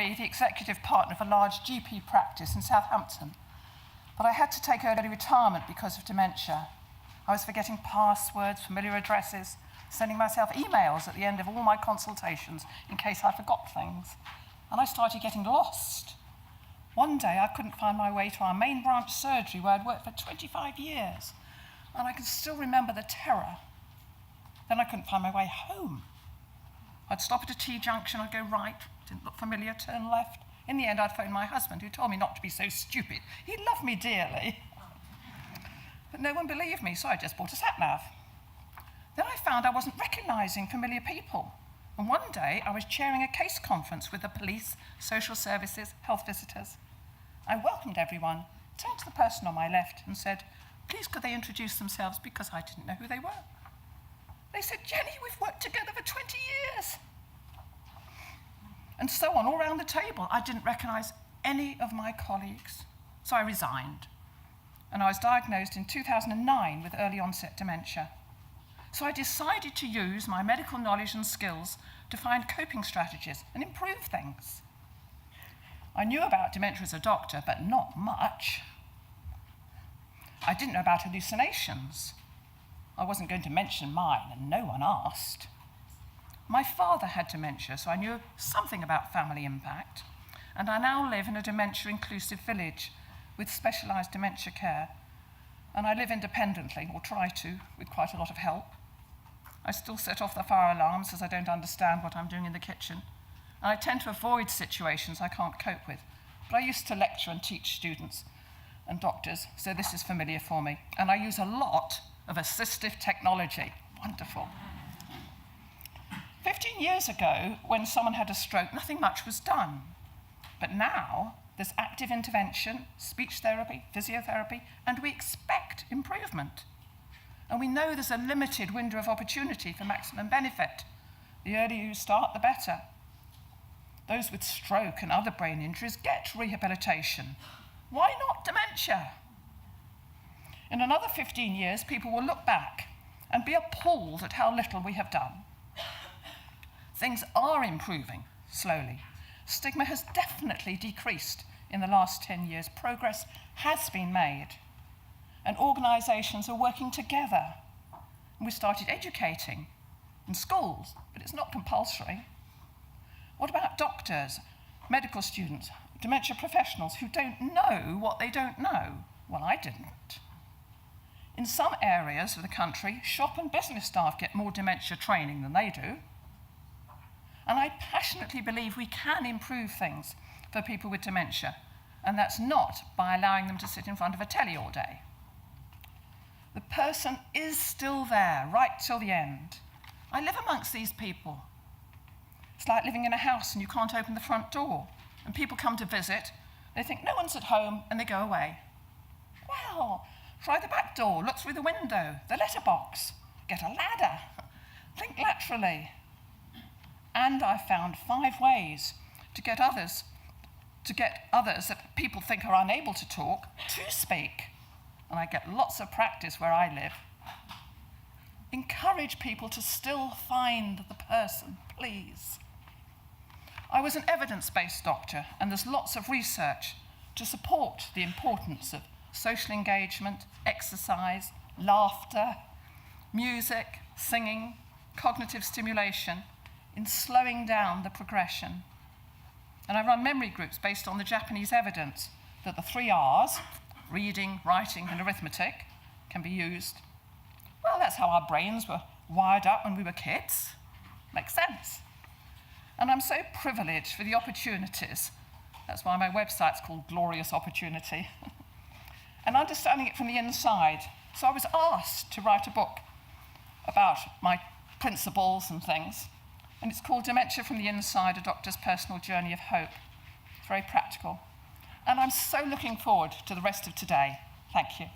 be the executive partner of a large GP practice in Southampton, but I had to take early retirement because of dementia. I was forgetting passwords, familiar addresses, sending myself emails at the end of all my consultations in case I forgot things, and I started getting lost. One day I couldn't find my way to our main branch surgery where I'd worked for 25 years, and I can still remember the terror. Then I couldn't find my way home. I'd stop at a T-junction, I'd go right, didn't look familiar, turn left. In the end, I'd phone my husband, who told me not to be so stupid. He loved me dearly. But no one believed me, so I just bought a sat-nav. Then I found I wasn't recognising familiar people. And one day, I was chairing a case conference with the police, social services, health visitors. I welcomed everyone, turned to the person on my left and said, please could they introduce themselves because I didn't know who they were. They said, Jenny, we've worked together for 20 years. And so on, all around the table. I didn't recognise any of my colleagues, so I resigned. And I was diagnosed in 2009 with early onset dementia. So I decided to use my medical knowledge and skills to find coping strategies and improve things. I knew about dementia as a doctor, but not much. I didn't know about hallucinations. I wasn't going to mention mine, and no one asked. My father had dementia, so I knew something about family impact, and I now live in a dementia-inclusive village with specialised dementia care, and I live independently, or try to, with quite a lot of help. I still set off the fire alarms as I don't understand what I'm doing in the kitchen, and I tend to avoid situations I can't cope with, but I used to lecture and teach students and doctors, so this is familiar for me, and I use a lot of assistive technology. Wonderful. 15 years ago, when someone had a stroke, nothing much was done. But now, there's active intervention, speech therapy, physiotherapy, and we expect improvement. And we know there's a limited window of opportunity for maximum benefit. The earlier you start, the better. Those with stroke and other brain injuries get rehabilitation. Why not dementia? In another 15 years, people will look back and be appalled at how little we have done. Things are improving, slowly. Stigma has definitely decreased in the last 10 years. Progress has been made. And organisations are working together. And we started educating in schools, but it's not compulsory. What about doctors, medical students, dementia professionals who don't know what they don't know? Well, I didn't. In some areas of the country, shop and business staff get more dementia training than they do. And I passionately believe we can improve things for people with dementia, and that's not by allowing them to sit in front of a telly all day. The person is still there, right till the end. I live amongst these people. It's like living in a house and you can't open the front door, and people come to visit, they think no one's at home, and they go away. Well, try the back door, look through the window, the letterbox, get a ladder, think laterally. And I found 5 ways to get others that people think are unable to talk to speak. And I get lots of practice where I live. Encourage people to still find the person, please. I was an evidence-based doctor, and there's lots of research to support the importance of social engagement, exercise, laughter, music, singing, cognitive stimulation, in slowing down the progression. And I run memory groups based on the Japanese evidence that the 3 R's, reading, writing, and arithmetic, can be used. Well, that's how our brains were wired up when we were kids. Makes sense. And I'm so privileged for the opportunities. That's why my website's called Glorious Opportunity. And understanding it from the inside. So I was asked to write a book about my principles and things. And it's called Dementia from the Inside, A Doctor's Personal Journey of Hope. It's very practical. And I'm so looking forward to the rest of today. Thank you.